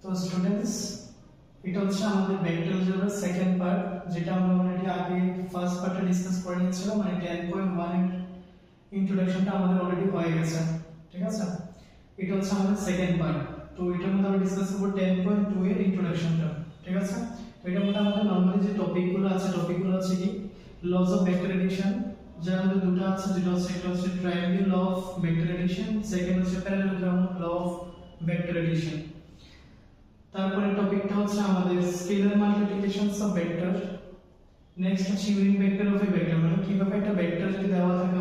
তো স্টুডেন্টস, এটা হচ্ছে আমাদের ভেক্টর অ্যালজেব্রার সেকেন্ড পার্ট, যেটা আমরা অলরেডি আগে ফার্স্ট পার্টে ডিসকাস করে নিয়েছিলাম, মানে 10.1 এর ইন্ট্রোডাকশনটা আমাদের অলরেডি হয়ে গেছে। ঠিক আছে, এটা হচ্ছে আমাদের সেকেন্ড পার্ট। তো এটার মধ্যে আমরা ডিসকাস করব 10.2 এর ইন্ট্রোডাকশনটা। ঠিক আছে, তো এটার মধ্যে আমাদের নরমালি যে টপিকগুলো আছে কি লস অফ ভেক্টর এডিশন, যার মধ্যে দুটো আছে, যেটা হচ্ছে triangle law of vector addition, second হচ্ছে parallelogram law of vector addition. তারপরে টপিকটা হচ্ছে আমাদের scalar multiplications of vector. Next হচ্ছে unit vector of a vector, মানে কিভাবে একটা ভেক্টর যদি দেওয়া থাকে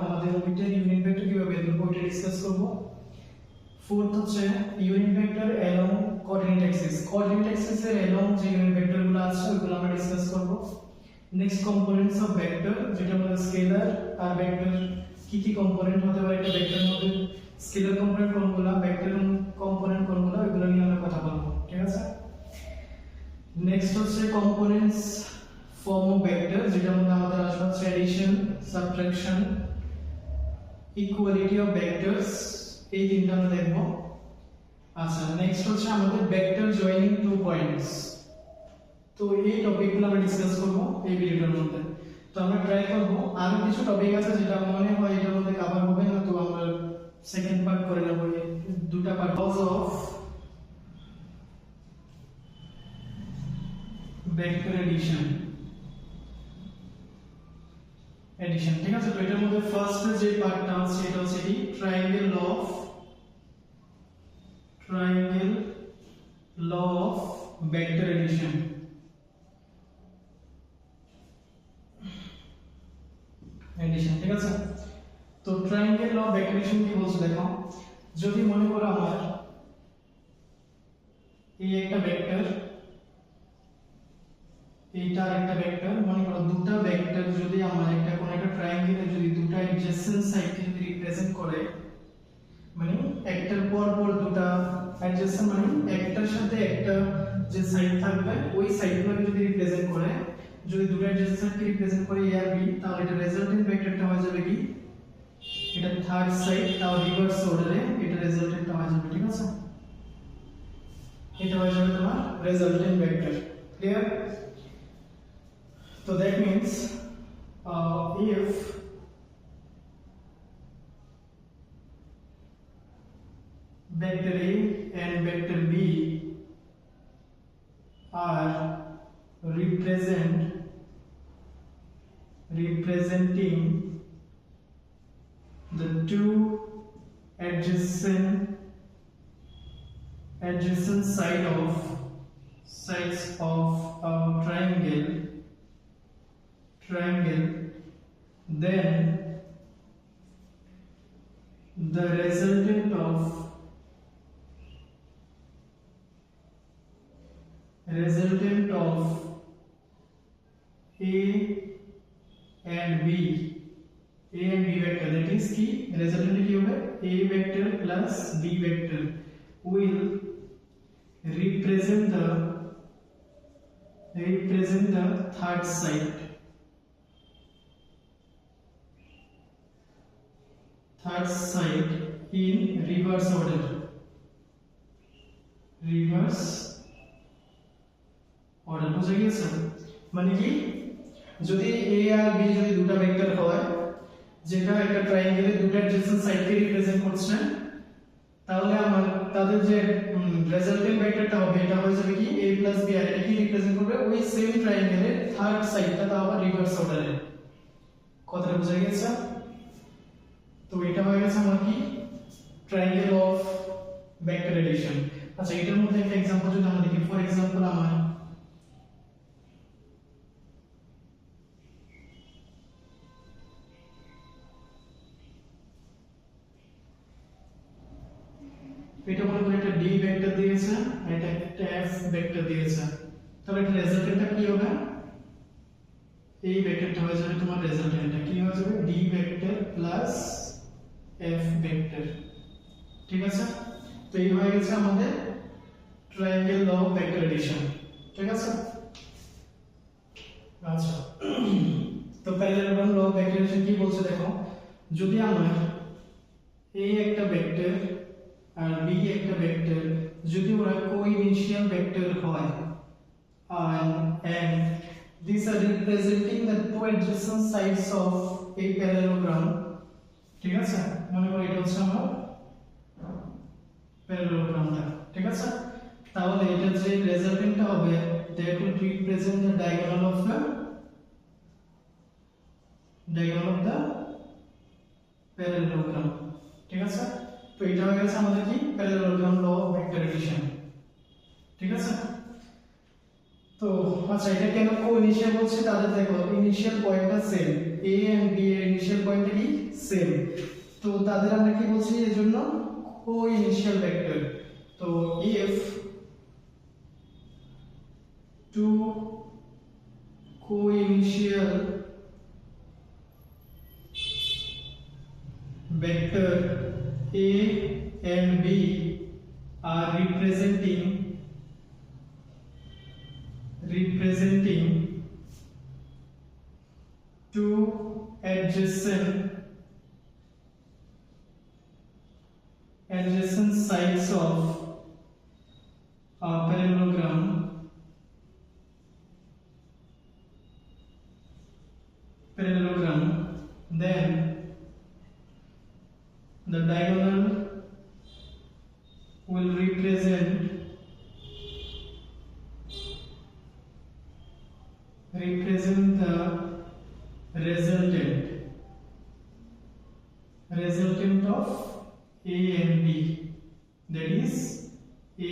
আমাদের ওইটার ইউনিট ভেক্টর কিভাবে বের করব ওইটা ডিসকাস করব। ফোর্থ হচ্ছে unit vector along coordinate axis, coordinate অ্যাক্সিসের অ্যালং যে ইউনিট ভেক্টরগুলো আছে ওইগুলো আমরা ডিসকাস করব। নেক্সট কম্পোনেন্টস অফ ভেক্টর, যেটা আমাদের স্কেলার আর ভেক্টর কি কি কম্পোনেন্ট হতে পারে একটা ভেক্টরের মধ্যে, স্কেলার কম্পোনেন্ট কোনগুলো, ভেক্টর কম্পোনেন্ট কোনগুলো, ওইগুলো নিয়ে আমরা কথা বলবো। ঠিক আছে, নেক্সট হচ্ছে কম্পোনেন্টস ফর্ম অফ ভেক্টর, যেটার মধ্যে আমাদের আসবে addition, subtraction, equality of vectors, এই তিনটা আমরা দেখব। আচ্ছা, নেক্সট হচ্ছে আমাদের ভেক্টর জয়েনিং টু পয়েন্টস। তো এই টপিকগুলো আমরা ডিসকাস করব এই ভিডিওটার মধ্যে। তো আমরা ট্রাই করব, আরো কিছু টপিক আছে যেটা মনে হয় এটার মধ্যে কভার হবে না, তো আমরা সেকেন্ড পার্ট করে নেব। এই দুটো part cause of vector addition. ঠিক আছে, তো এটার মধ্যে ফার্স্ট যে পার্টটা আছে এটা হচ্ছে কি triangle law of vector addition. ঠিক আছে, তো triangle law of vector addition কি বলছে দেখো, যদি মনে করো আমার এই একটা ভেক্টর, এইটা একটা ভেক্টর, মনে করো দুটো ভেক্টর যদি আমার একটা কোন একটা ট্রায়াঙ্গেলে যদি দুটো অ্যাডজেসেন্ট সাইডকে যদি রিপ্রেজেন্ট করে, মানে একটার পর পর দুটো অ্যাডজেসেন্ট, মানে একটার সাথে একটা যে সাইড থাকবে ওই সাইডগুলোকে যদি রিপ্রেজেন্ট করে, যদি দুটো অ্যাডজেসেন্ট সাইডকে রিপ্রেজেন্ট করে এ আর বি, তাহলে এটা রেজাল্টেন্ট ভেক্টরটা হয়ে যাবে কি, এটা থার্ড সাইড তাও রিভার্স অর্ডারে, এটা রেজাল্টেন্টটা হয়ে যাবে। ঠিক আছে, এটা হয়ে যাবে তোমার resultant vector. Clear? So that means if vector A and vector B are representing the two adjacent sides of a triangle, then the resultant of A and B vector, that is ki resultant ki hobe A vector plus B vector will represent the third side in reverse order, বুঝে গেছে? মানে কি, যদি A R B যদি দুটো vector হয় যেটা একটা ট্রায়াঙ্গেলে দুটো অ্যাডজেসেন্ট সাইডকে রিপ্রেজেন্ট করছে, তাহলে আমার তাদের যে রেজাল্টেন্ট ভেক্টরটা হবে এটা হয়ে যাবে কি A plus B, আর এটা কি রিপ্রেজেন্ট করবে ওই সেম ট্রায়াঙ্গেলের থার্ড সাইডটা, তাও আবার রিভার্স অর্ডারে। কথাটা বুঝে গেছে? তো এটা হয়ে গেছে আমার কি ট্রায়াঙ্গেল অফ ভেক্টর এডিশন। আচ্ছা, এটার মধ্যে একটা एग्जांपल যদি আমরা দেখি, ফর एग्जांपल আমার এটা মনে করি একটা ডি ভেক্টর দিয়েছে, এটা একটা এফ ভেক্টর দিয়েছে, তাহলে এটা রেজাল্টেন্টটা কি হবে, এই ভেক্টরটা হয়ে যাবে তোমার রেজাল্টেন্টটা কি হয়ে যাবে D vector plus F vector. ঠিক আছে, তো এই হয়ে গেছে আমাদের triangle law of vector addition. ঠিক আছে, আচ্ছা, তো parallelogram law of vector addition কি বলছে দেখো, যদি আমার A একটা ভেক্টর আর B একটা ভেক্টর যদি ওরা কোইনিশিয়াল ভেক্টর হয় and these are representing the two adjacent sides of a parallelogram, ঠিক আছে? মনে করি এটা হচ্ছে আমার প্যারালেলোগ্রামটা, ঠিক আছে? তাহলে এটা যে রেজাল্টেন্টটা হবে that will represent the diagonal of the parallelogram, ঠিক আছে? তো এটা হয়ে গেছে আমাদের কি parallelogram law of vector addition, ঠিক আছে? তো আচ্ছা এটা কেন কোইনিশিয়াল বলছে তাহলে দেখো ইনিশিয়াল পয়েন্টটা সেম, a and b এর ইনিশিয়াল পয়েন্টটা কি সেম, তো তাদের আমরা কি বলছি এজন্য কোইনিশিয়াল ভেক্টর। তো if two coinitial vector a and b are representing two adjacent sides of a parallelogram, then the diagonal will represent the resultant of a and b, that is a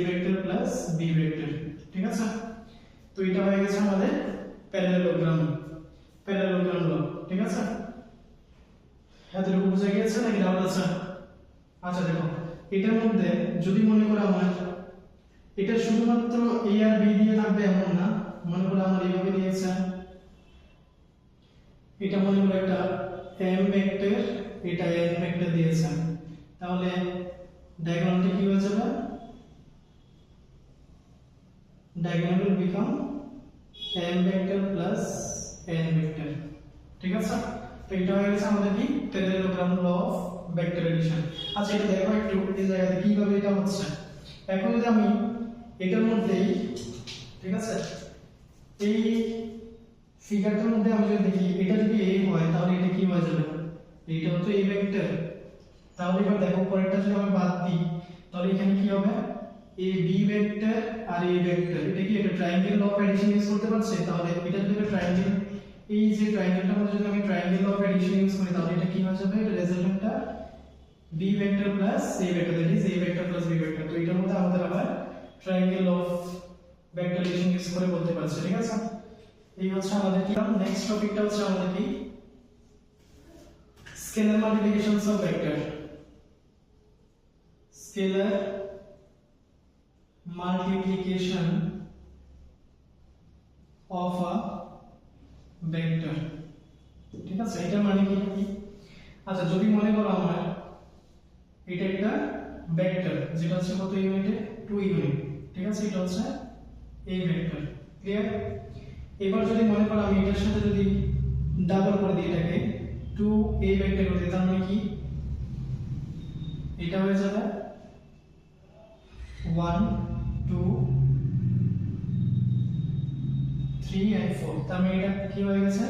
vector plus b vector, ঠিক আছে? তো এটা হয়ে গেছে আমাদের parallelogram ল, ঠিক আছে? এতটুকু বুঝে গেছে নাকি ডাউট আছে? আচ্ছা দেখো এটার মধ্যে যদি মনে করো আমার এটা শুধুমাত্র a আর b দিয়ে থাকবে এমন না, মনে করো আমার এইভাবে দিয়েছে, এটা মনে করো একটা m ভেক্টর, এটা n ভেক্টর দিয়েছে, তাহলে ডায়াগোনালটা কি হয়ে যাবে? Diagonal will become m vector plus n vector, ঠিক আছে? তো এটা হয়ে গেছে আমাদের কি parallelogram law of vector addition. আচ্ছা এটা দেখো একটু এই জায়গাতে কিভাবে এটা হচ্ছে। এখন যদি আমি এটার মধ্যেই, ঠিক আছে, এই ফিগারটার মধ্যে আমি যদি দেখি এটা যদি a হয় তাহলে এটা কি হয়ে যাবে? এইটা হচ্ছে a ভেক্টর, তাহলে এবার দেখো পরেরটা যদি আমি বাদ দিই তাহলে এখানে কি হবে? a b ভেক্টর আর a ভেক্টর, এটা কি একটা triangle law of addition use করতে পারছে? তাহলে এটা যদি ট্রায়াঙ্গেল, এই যে ট্রায়াঙ্গেলটার মধ্যে যদি আমি triangle law of addition use করি তাহলে এটা কি হয়ে যাবে? এটা রেজাল্টেন্টটা b vector plus a vector, that is a vector plus b vector. তো এটার মধ্যে আমাদের আবার triangle law of vector addition use করে বলতে পারছি, ঠিক আছে? এই হচ্ছে আমাদের কি নেক্সট টপিকটা হচ্ছে আমাদের কি scalar multiplications of vector. Scalar multiplication of a vector, ঠিক আছে? এটা মানে কি? আচ্ছা যদি মনে করো আমার এটা একটা ভেক্টর যেটা হচ্ছে কত ইউনিটে? 2 ইউনিট, ঠিক আছে? এটা হচ্ছে a ভেক্টর, ক্লিয়ার? এবার যদি মনে করো আমি এটার সাথে যদি ডাবল করে দিই এটাকে 2a ভেক্টর করে দিই তার মানে কি এটা হয়ে যাবে 1 2 3 and 4, তার মানে এটা কি হয়ে গেছে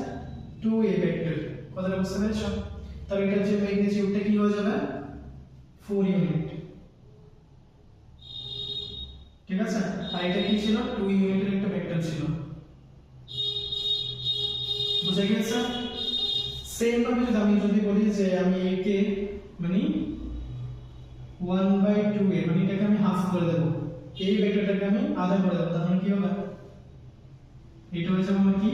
2a ভেক্টর। কথাটা বুঝতে পেরেছো? তাহলে এটার যে ম্যাগনিটিউডটা কি হয়ে যাবে 4 ইউনিট, ঠিক আছে? আর এটা কি ছিল? 2 ইউনিটের একটা ভেক্টর ছিল, বুঝা গেছে? সেম ভাবে যদি আমি বলি যে আমি একে মানে 1/2a মানে এটাকে আমি হাফ করে দেব, এই ভেক্টরটাকে আমি আধা করে দেব, তার মানে কি হবে? এটা হচ্ছে আমার কি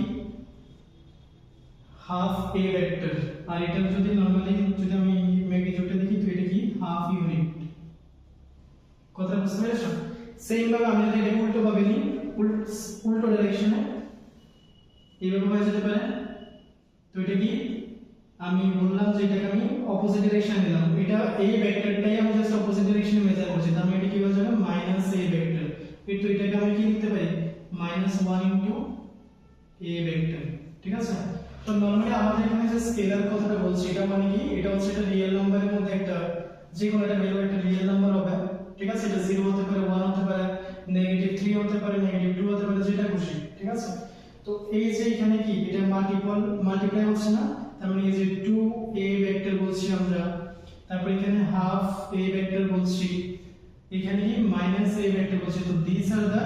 হাফ a ভেক্টর, আর এটা যদি নরমালি যদি আমি ম্যাগনিটিউডটা দেখি তো এটা কি হাফ ইউনিট। কথা বুঝতে পেরেছো? সেম ভাবে আমি যদি এটা উল্টো ভাবে নিই, উল্টো ডাইরেকশনে এইভাবে হয়ে যেতে পারে। তো এটা কি আমি বললাম যে এটাকে আমি অপোজিট ডাইরেকশনে নিলাম, এটা এই ভেক্টরটাই আমি জাস্ট অপোজিট ডাইরেকশনে মেজার করছি, তার মানে এটা কি হয়ে যাবে মাইনাস a ভেক্টর। কিন্তু এটাকে আমি কি লিখতে পারি -1 ইনটু a ভেক্টর, ঠিক আছে? তো নরমালি আমাদের এখানে যে স্কেলার কথাটা বলছি এটা মানে কি এটা হচ্ছে একটা রিয়েল নাম্বারের মধ্যে একটা যে কোনো একটা ভ্যালু একটা রিয়েল নাম্বার হবে, ঠিক আছে, এটা 0 হতে পারে, 1 হতে পারে, -3 হতে পারে, -2 হতে পারে, যেটা খুশি। ঠিক আছে, তো এই যে এখানে কি এটা মাল্টিপ্লাই হচ্ছে না, তার মানে এই যে 2a ভেক্টর বলছি আমরা, তারপর এখানে হাফ a ভেক্টর বলছি, এখানে কি -a ভেক্টর বলছি। তো these are the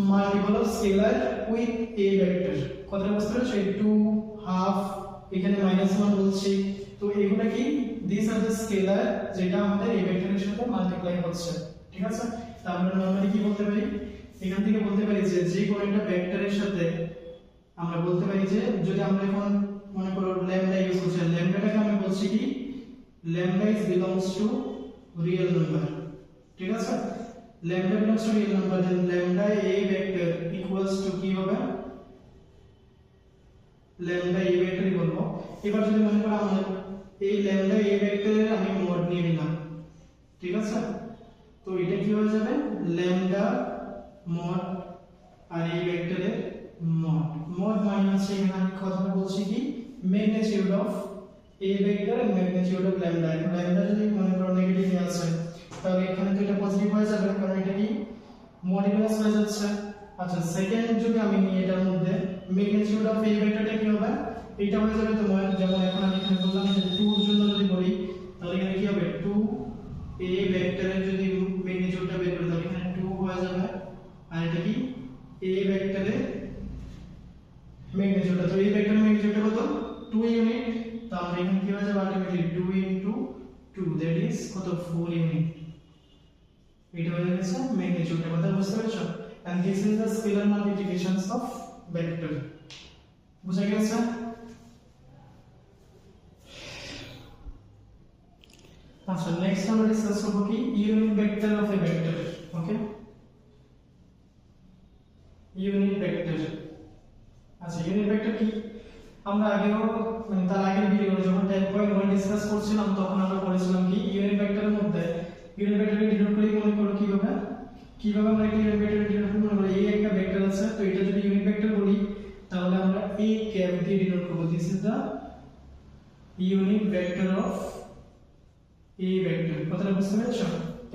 multiple of scalar with a vector। কথাটা বুঝতে পারছো? এই 2 হাফ এখানে -1 বলছি, তো এগুলা কি these are the scalar যেটা আমাদের এই ভেক্টরের সাথে মাল্টিপ্লাই হচ্ছে। ঠিক আছে, তো আমরা নরমালি কি বলতে পারি, এখান থেকে বলতে পারি যে যে কোনো একটা ভেক্টরের সাথে আমরা বলতে পারি যে যদি আমরা এখন মনে করো ল্যামডা ইউজ করছি, ল্যামডাটাকে আমি বলছি কি lambda is belongs to real number. ঠিক আছে, lambda belongs to real number, then lambda a vector equals to কি হবে, ল্যামডা a ভেক্টরই বলবো। এবার যদি মনে করো আমরা এই ল্যামডা a ভেক্টরের আমি মড নিয়ে নিলাম। ঠিক আছে, তো এটা কি হয়ে যাবে ল্যামডা মড আর এই ভেক্টরের মড। মড মানে হচ্ছে এখানে আমি কথা বলছি কি magnitude of a vector and magnitude of lambda. Lambda যদি মনে করো নেগেটিভ আছে তাহলে এখানে তো এটা পজিটিভ হয়ে যাবে, কারণ এটা কি মডুলাস হয়ে যাচ্ছে। আচ্ছা, সেকেন্ড যদি আমি নিই এটার মধ্যে ম্যাগনিটিউড অফ a ভেক্টরটা কি হবে, এটা হয়ে যাবে তোমার, যেমন এখন আমি এখানে বললাম যে 2 এর জন্য যদি বলি তাহলে এখানে কি হবে 2a ভেক্টরের যদি ম্যাগনিটিউডটা বের করি তাহলে এখানে 2 হয়ে যাবে, আর এটা কি a ভেক্টরের ম্যাগনিটিউডটা। তো এই ভেক্টরের ম্যাগনিটিউডটা কত 2 ইউনিট, তো আমরা এখানে কি হয়ে যাবে আলটিমেটলি 2 ইনটু 2 দ্যাট ইজ কত 4 ইউনিট। এটা হয়ে গেছে ম্যাগনিটিউডটা। কথা বুঝতে পারছো? and this is the scalar multiplications of vector। বুঝা গেছে? আচ্ছা, নেক্সট আমরা ডিসকাস করব কি unit vector of a vector. Okay, unit vector. আচ্ছা, ইউনিট ভেক্টর কি আমরা আগেও মানে তার আগের ভিডিওতে যখন 10.1 ডিসকাস করছিলাম তখন আমরা পড়েছিলাম কি ইউনিট ভেক্টরের মধ্যে ইউনিট ভেক্টরকে ডিনোট করি মনে করো কিভাবে আমরা একটা ইউনিট ভেক্টর ডিনোট করব। মনে করো এই একটা ভেক্টর আছে, তো এটা যদি ইউনিট ভেক্টর বলি তাহলে আমরা a ক্যাপ দিয়ে ডিনোট করব। This is the unit vector of a vector. কথাটা বুঝতে পেরেছো?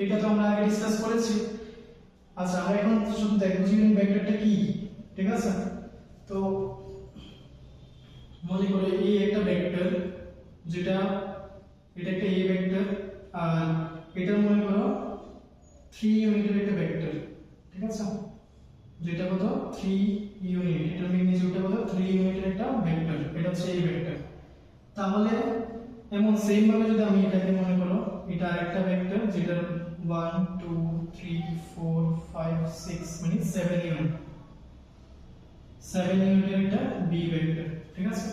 এটা তো আমরা আগে ডিসকাস করেছি। আচ্ছা, আমরা এখন শুধু দেখব যে ইউনিট ভেক্টরটা কি। ঠিক আছে, তো মনে করো এই একটা ভেক্টর, যেটা এটা একটা a ভেক্টর, আর এটা মনে করো 3 ইউনিটের একটা ভেক্টর। ঠিক আছে, যেটা কত 3 ইউনিট, এটার ম্যাগনিটিউডটা কত 3 ইউনিটের একটা ভেক্টর, এটা হচ্ছে a ভেক্টর। তাহলে এমন সেম ভাবে যদি আমি এটাকে মনে করো এটা আরেকটা ভেক্টর যেটা 1 2 3 4 5 6 মানে 7 ইউনিট, 7 ইউনিটের একটা b ভেক্টর। ঠিক আছে,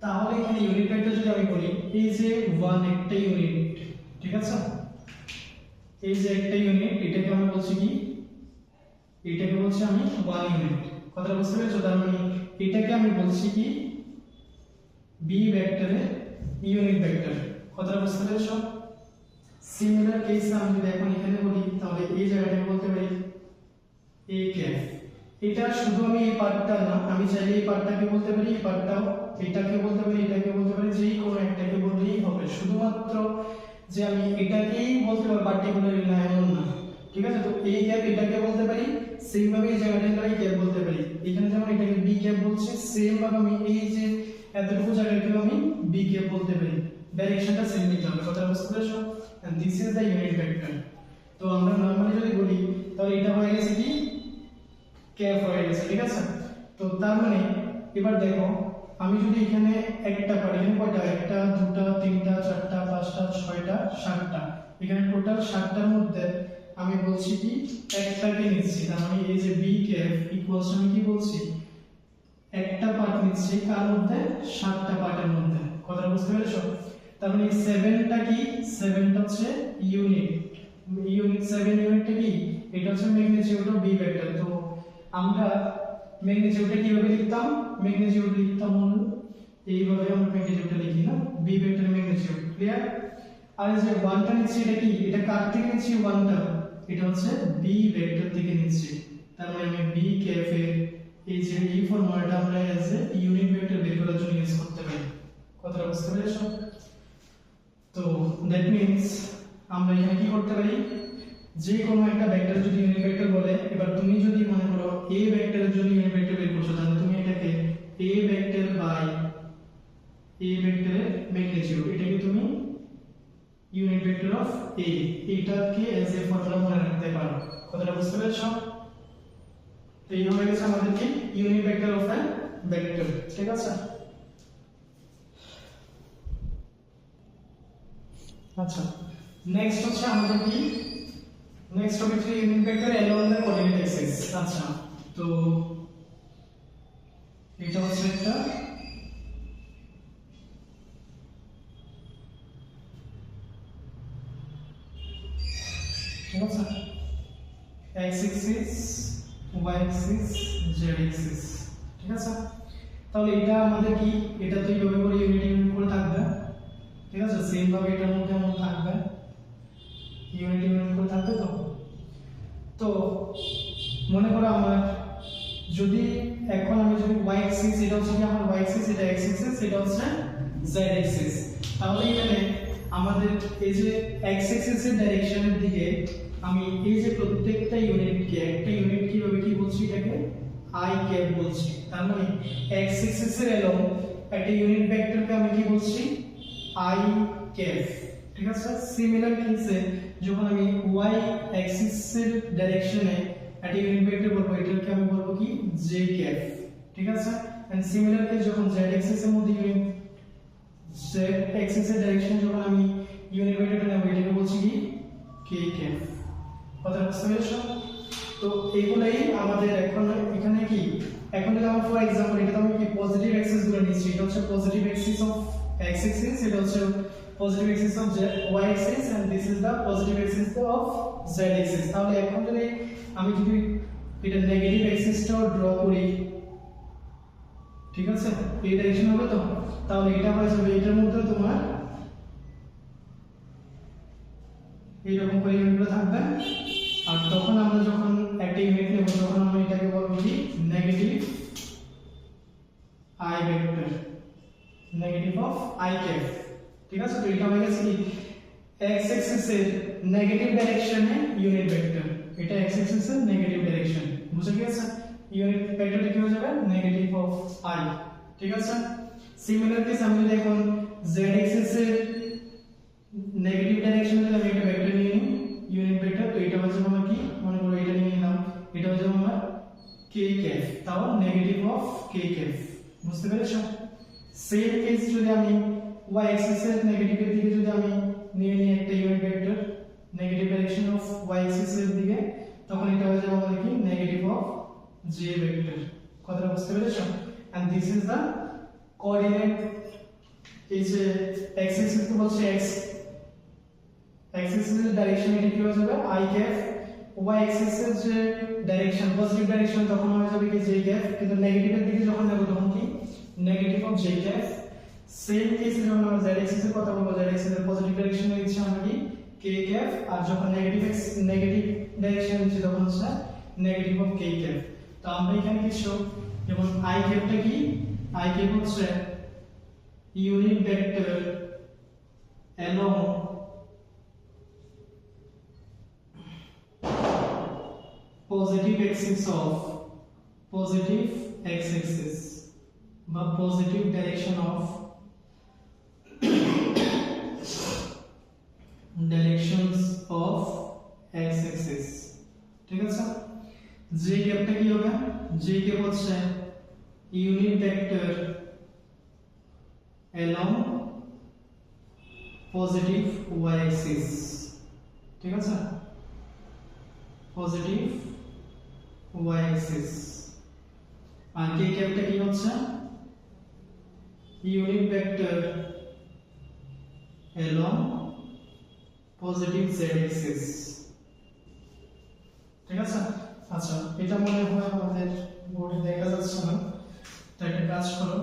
তাহলে এখানে ইউনিট ভেক্টর যদি আমি বলি এই যে 1 একটা ইউনিট। ঠিক আছে, এই যে একটা ইউনিট এটাকে আমি বলছি কি এটাকে বলছি আমি 1 ইউনিট। কথাটা বুঝতে পেরেছো? তার মানে এটাকে আমি বলছি কি b ভেক্টরের ইউনিট ভেক্টর। কথাটা বুঝতে পেরেছো? সিমিলার কেসে আমি যদি এখন এখানে বলি তাহলে এই জায়গাটাকে বলতে পারি a ক্যাপ। এটা শুধু আমি এই পার্টটা না, আমি চাইলে এই পার্টটাকে বলতে পারি, এই পার্টটাও এটাকে বলতে পারি, এটাকে বলতে পারি, যেই কোনো একটাকে বললেই হবে। শুধুমাত্র যে আমি এটাকেই বলতে পারি পার্টিকুলারলি না এমন না। ঠিক আছে, তো এই ক্যাপ এটাকে বলতে পারি, সেম ভাবে এই জায়গাটাকে আমি ক্যাপ বলতে পারি। এখানে যেমন এটাকে বি ক্যাপ বলছি, সেম ভাবে আমি এই যে এতটুকু জায়গাটাকে আমি বি ক্যাপ বলতে পারি। ডাইরেকশনটা সেম নিতে হবে। কথা বুঝতে পেরেছো? And this is the unit vector. তো আমরা নরমালি যদি বলি তাহলে এটা হয়ে গেছে কি ক্যাপ হয়ে গেছে। ঠিক আছে, তো তার মানে এবার দেখো আমি যদি এখানে একটা পারি, এখানে কয়টা, একটা দুটো তিনটা চারটা পাঁচটা ছয়টা সাতটা, এখানে টোটাল 7টার মধ্যে আমি বলছি কি একটাকে নিচ্ছি। তার মানে এই যে বি ক্যাপ ইকুয়ালস আমি কি বলছি একটা পার্ট নিচ্ছি কার মধ্যে 7টা পার্টের মধ্যে। কথা বুঝতে পেরেছো? তার মানে 7টা কি 7টা হচ্ছে ইউনিট, ইউনিট 7 ইউনিটটা কি এটা হচ্ছে ম্যাগনিটিউড অফ বি ভেক্টর। তো আমরা ম্যাগনিটিউডটা কিভাবে লিখতাম, ম্যাগনিটিউড লিখতাম এইভাবে, আমরা ম্যাগনিটিউডটা লিখি না বি ভেক্টরের ম্যাগনিটিউড। ক্লিয়ার? আর এই যে 1টা নিচ্ছি এটা কি এটা কার থেকে নিচ্ছি 1টা, এটা হচ্ছে বি ভেক্টর থেকে নিচ্ছি। তার মানে আমি বি ক্যাপ এর এই যে এই ফর্মুলাটা আমরা এজ এ ইউনিট ভেক্টর বের করার জন্য ইউজ করতে পারি। কথাটা বুঝতে পেরেছো? তো দ্যাট মিন্স আমরা এখানে কি করতে পারি, যে কোনো একটা ভেক্টর যদি ইউনিট ভেক্টর বলে, এবার তুমি যদি মনে করো a ভেক্টরের জন্য ইউনিট ভেক্টর বের করছো, তাহলে তুমি এটাকে a ভেক্টর বাই a ভেক্টরের ম্যাগনিটিউড, এটাকে তুমি ইউনিট ভেক্টর অফ a, এটাকে এজ এ ফর্মুলা মনে রাখতে পারো। কথাটা বুঝতে পেরেছো? তো এই হয়ে গেছে আমাদের কি unit vector of a vector. ঠিক আছে, আচ্ছা নেক্সট হচ্ছে আমাদের কি, নেক্সট হবে কি unit vector along the coordinate axis। আচ্ছা তো এটা হচ্ছে একটা ঠিক আছে, x axis y axis z axis। ঠিক আছে, তাহলে এটা আমাদের কি, এটা তো এইভাবে করে ইউনিট ইউনিট করে থাকবে। ঠিক আছে, সেম ভাবে এটার মধ্যে এমন থাকবে, ইউনিট ইউনিট করে থাকবে। তো তো মনে করো আমার যদি এখন আমি যদি y axis, এটা হচ্ছে কি আমার y axis, এটা x axis, এটা হচ্ছে z axis, তাহলে এখানে আমাদের এই যে x axis এর ডাইরেকশনের দিকে আমি এই যে প্রত্যেকটা ইউনিটকে, একটা ইউনিট কিভাবে কি বলছি, এটাকে i ক্যাপ বলছি। তার মানে x axis এর along একটা ইউনিট ভেক্টরকে আমি কি বলছি, i ক্যাপ। ঠিক আছে, সিমিলার কেসে যখন আমি y axis এর ডাইরেকশনে একটা ইউনিট ভেক্টর বলবো, এটাকে আমি বলবো কি j ক্যাপ। ঠিক আছে, এন্ড সিমিলার কেস যখন z axis এর মধ্যে ইউনিট z axis এর ডাইরেকশনে যখন আমি ইউনিট ভেক্টরটা নেব, এটাকে বলছি কি k ক্যাপ। কথা বুঝতে পেরেছো? তো এগুলাই আমাদের এখন এখানে কি, এখন যদি আমরা ফর एग्जांपल এটা আমি কি পজিটিভ অ্যাক্সিস গুলো নিচ্ছি, এটা হচ্ছে positive axis of x axis, এটা হচ্ছে positive axis of y axis, and this is the positive axis of z axis। তাহলে এখন যদি আমি যদি এটা নেগেটিভ অ্যাক্সিসটাও ড্র করি, ঠিক আছে, এই ডাইরেকশন হবে, তো তাহলে এটা হয়ে যাবে, এটার মধ্যে তোমার এইরকম করে ইউনিটগুলো থাকবে। আর তখন আমরা যখন একটা ইউনিট নেব, তখন আমরা এটাকে বলবো কি negative i vector, negative of i cap. ঠিক আছে, তো এটা হয়ে গেছে কি x অ্যাক্সিস এর নেগেটিভ ডাইরেকশনে ইউনিট ভেক্টর, এটা x অ্যাক্সিস এর নেগেটিভ ডাইরেকশন, বুঝে গেছে? ইউনিট ভেক্টরটা কি হয়ে যাবে, নেগেটিভ অফ i। ঠিক আছে, সিমিলার কেস আমি যদি এখন z অ্যাক্সিস এর নেগেটিভ ডাইরেকশনে যদি আমি একটা ভেক্টর নিয়ে নিই, ইউনিট ভেক্টর, তো এটা হচ্ছে আমার কি, মনে করো এটা নিয়ে নিলাম, এটা হচ্ছে আমার k ক্যাপ, তাও নেগেটিভ অফ k ক্যাপ। বুঝতে পেরেছো? সেম কেস যদি আমি y অ্যাক্সিস এর নেগেটিভের দিকে যদি আমি নিয়ে নিই একটা unit vector negative direction of y Axis এর দিকে, তখন এটা হয়ে যাবে আমাদের কি নেগেটিভ অফ j ভেক্টর। কথাটা বুঝতে পেরেছো? And this is the coordinate, এই যে x অ্যাক্সিস কে বলছে x অ্যাক্সিস এর ডাইরেকশন, এটা কি হয়ে যাবে i ক্যাপ, y অ্যাক্সিস এর যে ডাইরেকশন পজিটিভ ডাইরেকশন, তখন হয়ে যাবে কি j ক্যাপ, কিন্তু নেগেটিভের দিকে যখন নেব তখন কি negative of j cap. Same কেসে যখন আমরা z অ্যাক্সিস এর কথা বলবো, z অ্যাক্সিস এর পজিটিভ ডাইরেকশনে নিচ্ছি আমরা কি k ক্যাপ, আর যখন নেগেটিভ ডাইরেকশনে নিচ্ছি তখন হচ্ছে নেগেটিভ অফ k ক্যাপ। তো আমরা এখানে কিছু যেমন i ক্যাপটা কি, i ক্যাপ হচ্ছে unit vector along positive axis of positive x axis বা positive direction of directions of x axis। ঠিক আছে, j ক্যাপটা কি হবে, j ক্যাপ হচ্ছে unit vector along positive y axis। ঠিক আছে, পজিটিভ y axis। আর k ক্যাপটা কি হচ্ছে unit vector along positive z axis। ঠিক আছে, আচ্ছা এটা মনে হয় আমাদের বোর্ডে দেখা যাচ্ছে না, তো একটা কাজ করো,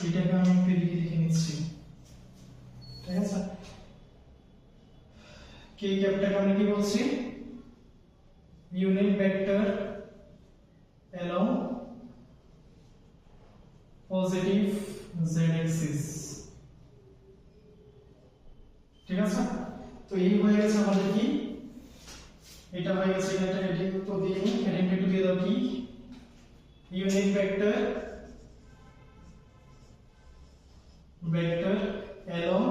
এটাকে আমি একটু লিখে নিচ্ছি। ঠিক আছে, k ক্যাপটাকে আমরা কি বলছি, unit vector along positive z axis। ঠিক আছে, তো এই হয়ে গেছে আমাদের কি, এটা হয়ে গেছে, এটা হেডিং তো দিয়ে নিই, হেডিংটা একটু দিয়ে দাও কি, unit vector along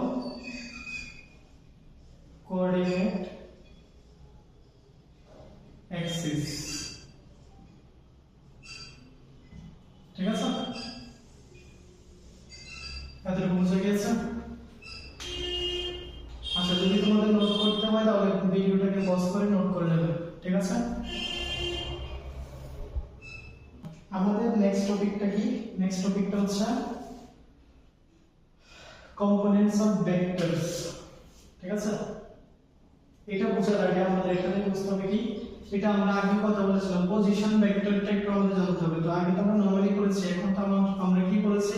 coordinate axis, ঠিক আছে? এতটুকু বুঝে গেছে? আচ্ছা, যদি তোমাদের নোট করতে হয় তাহলে ভিডিওটাকে পজ করে নোট করে নেবে, ঠিক আছে? আমাদের নেক্সট টপিকটা কি? নেক্সট টপিকটা হচ্ছে কম্পোনেন্টস অফ ভেক্টরস, ঠিক আছে? এটা বোঝার আগে আমাদের এখানে বুঝতে হবে কি, এটা আমরা আগে কথা বলেছিলাম পজিশন ভেক্টরটা একটু আমাদের জানতে হবে। তো আগে তো আমরা নরমালি করেছি, এখন তো আমরা কি করেছি,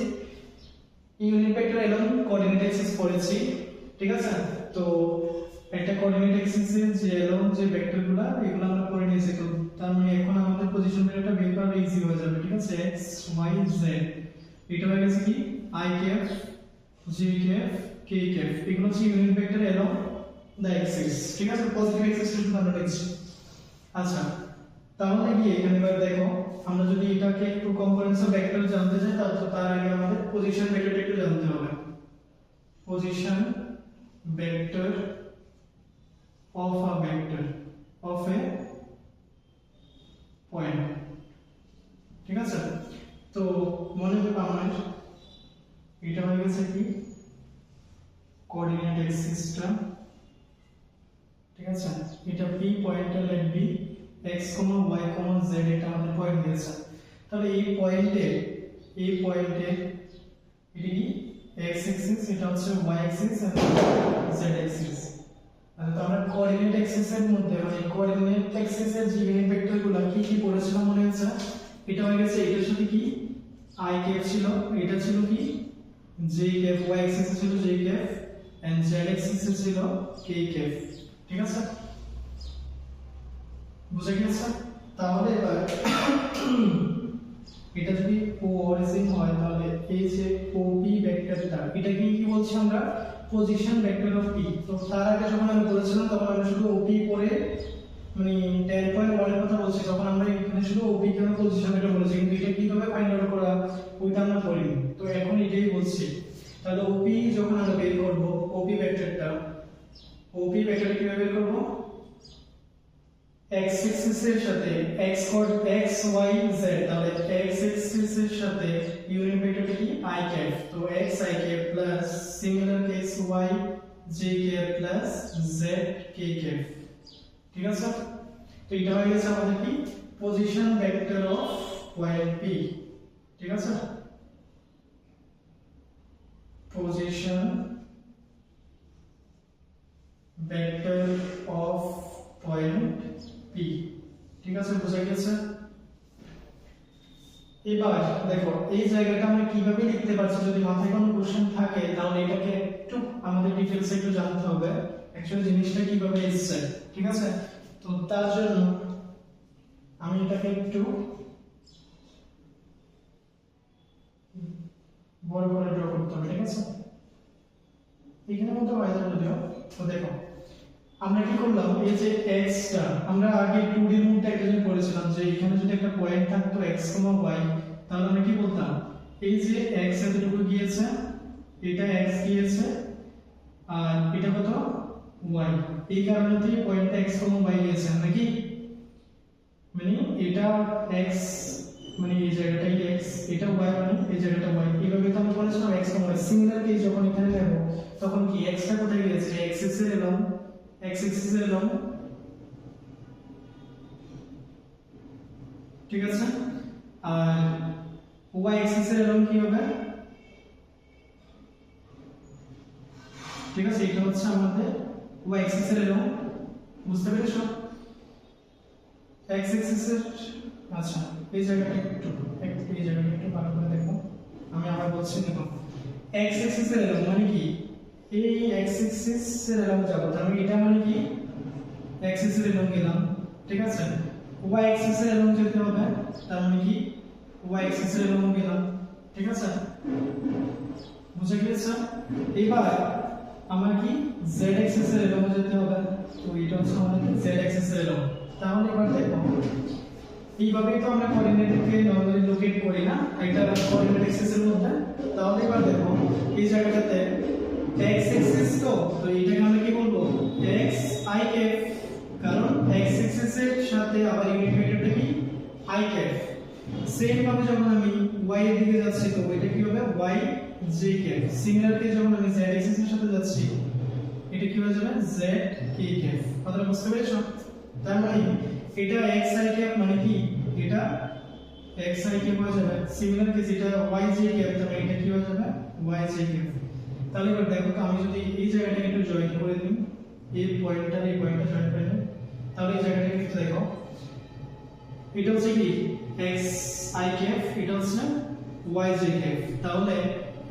ইউনিট ভেক্টর এবং কোঅর্ডিনেট অ্যাক্সিস পড়েছি, ঠিক আছে? তো একটা কোঅর্ডিনেট অ্যাক্সিসে যে এলং যে ভেক্টরগুলো এগুলো আমরা পড়ে নিয়েছি। তো তার মানে এখন আমাদের পজিশন ভেক্টরটা বের করা ইজি হয়ে যাবে, ঠিক আছে? x y z, এটা হয়ে গেছে কি i cap j cap k cap, এগুলো হচ্ছে unit vector along the Axis, ঠিক আছে? পজিটিভ অ্যাক্সিস কিন্তু আমরা লিখছি। আচ্ছা, তাহলে কি এখানে এবার দেখো, আমরা যদি এটাকে একটু কম্পোনেন্টস অফ ভেক্টর জানতে চাই তাহলে তার আগে আমাদের পজিশন ভেক্টরটা একটু জানতে হবে। Position vector of a vector of a point, ঠিক আছে? তো মনে রাখবে আমার এটা হয়ে গেছে কি কোঅর্ডিনেট অ্যাক্সিসটা, ঠিক আছে? এটা p পয়েন্টে লিখবি x, y, z, এটা আমাদের পয়েন্ট দিয়েছে। তাহলে এই পয়েন্টে এটা কি x অ্যাক্সিস, এটা হচ্ছে y অ্যাক্সিস আর z অ্যাক্সিস। আচ্ছা, তো আমরা কোঅর্ডিনেট অ্যাক্সিসের মধ্যে মানে কোঅর্ডিনেট অ্যাক্সিসের যে ইউনিট ভেক্টরগুলো কি কি পড়েছিলাম মনে আছে? এটা হয়ে গেছে, এটার সাথে কি i ক্যাপ ছিল, এটা ছিল কি j ক্যাপ, y অ্যাক্সিসে ছিল j ক্যাপ এন্ড z অ্যাক্সিসে ছিল k ক্যাপ, ঠিক আছে? বুঝে গেছে? তাহলে এবার এটা যদি অরিজিন হয় তাহলে এই যে OP ভেক্টরটা এটা কি বলছি আমরা, পজিশন ভেক্টর অফ P। তো তার আগে যখন আমি বলেছিলাম তখন আমরা শুধু OP পড়ে মানে 10.1 এর কথা বলছি, তখন আমরা এখানে শুধু OP কে পজিশন ভেক্টর বলেছি, কিন্তু এটা কিভাবে ফাইন্ড আউট করা ওইটা আমরা পড়িনি। তো এখন এটাই বলছি। তাহলে OP যখন আমরা বের করব, OP ভেক্টরটা কিভাবে বের করব, x অ্যাক্সিস এর সাথে x y z, তাহলে x অ্যাক্সিস এর সাথে ইউনিট ভেক্টরটা কি i ক্যাপ, তো x i cap plus similar case y j cap plus z k cap, ঠিক আছে? তো এটা হয়ে গেছে আমাদের কি position vector of point p, ঠিক আছে? Position vector of point P, ঠিক আছে? বোঝা গেছে? এবার দেখো এই জায়গাটা আমরা কিভাবে লিখতে পারছি, যদি মাথায় কোনো কোশ্চেন থাকে তাহলে এটাকে একটু আমাদের ডিটেইলসে একটু জানতে হবে অ্যাকচুয়ালি জিনিসটা কিভাবে এসেছে, ঠিক আছে? তো তার জন্য আমি এটাকে একটু বড় করে ড্র করতে হবে, ঠিক আছে? এখানে মতো হয়ে যাবে যদিও। তো দেখো আমরা কি করলাম, এই যে x টা আমরা আগে 2D এর মধ্যে একটা জিনিস পড়েছিলাম যে এখানে যদি একটা পয়েন্ট থাকতো x, y, তাহলে আমরা কি বলতাম, এই যে x এতটুকু গিয়েছে, এটা x গিয়েছে আর এটা কত y, এই কারণেই পয়েন্টটা x, y গিয়েছে নাকি, মানে এটা x মানে এই জায়গাটাই x, এটা y মানে এই জায়গাটা y, এইভাবে তো আমরা বলেছিলাম x, y। সিমিলার কেস যখন এখানে নেব তখন কি x টা কোথায় গিয়েছে, x এর এলাম x অ্যাক্সিস এর লং, ঠিক আছে? আর y অ্যাক্সিস এর লং কি হবে, ঠিক আছে? এটা হচ্ছে আমাদের y অ্যাক্সিস এর লং, বুঝতে পেরেছো? x অ্যাক্সিস এর আচ্ছা এই জায়গাটা একটু ভালো করে দেখো, আমি আবার বলছি দেখো x অ্যাক্সিস এর লং মানে কি, এই x অ্যাক্সিস এর লং যাব, তার মানে এটা মানে কি x অ্যাক্সিস এর লং গেলাম, ঠিক আছে? y অ্যাক্সিস এর লং যেতে হবে, তার মানে কি y অ্যাক্সিস এর লং গেলাম, ঠিক আছে? বুঝে গেছো? এবার আমার কি z অ্যাক্সিস এর এলোমেলো যেতে হবে, তো এটা হচ্ছে আমাদের z অ্যাক্সিস এর এলোমেলো। তাহলে এবার দেখো এইভাবেই তো আমরা কোঅর্ডিনেটকে নরমালি লোকেট করি না এটা কোঅর্ডিনেট অ্যাক্সিস এর মধ্যে। তাহলে এবার দেখো এই জায়গাটাতে x অ্যাক্সিস তো এটাকে আমরা কি বলবো x i ক্যাপ, কারণ x অ্যাক্সিস এর সাথে আবার ইউনিট ভেক্টরটা কি i ক্যাপ। সেম ভাবে যখন আমি y এর দিকে যাচ্ছি তো এটা কি হবে y j ক্যাপ। সিমিলারলি যখন আমি z অ্যাক্সিস এর সাথে যাচ্ছি এটা কি হয়ে যাবে z k ক্যাপ। কথাটা বুঝতে পেরেছো? তার মানে এটা x i ক্যাপ মানে কি এটা x i ক্যাপ হয়ে যাবে, সিমিলার কেস এটা y j ক্যাপ তাহলে এটা কি হয়ে যাবে y j ক্যাপ। তাহলে এবার দেখো তো আমি যদি এই জায়গাটাকে একটু জয়েন করে দিই, এই পয়েন্টটা জয়েন করে দিই, তাহলে এই জায়গাটাকে একটু দেখো এটা হচ্ছে কি x i ক্যাপ, এটা হচ্ছে y j ক্যাপ। তাহলে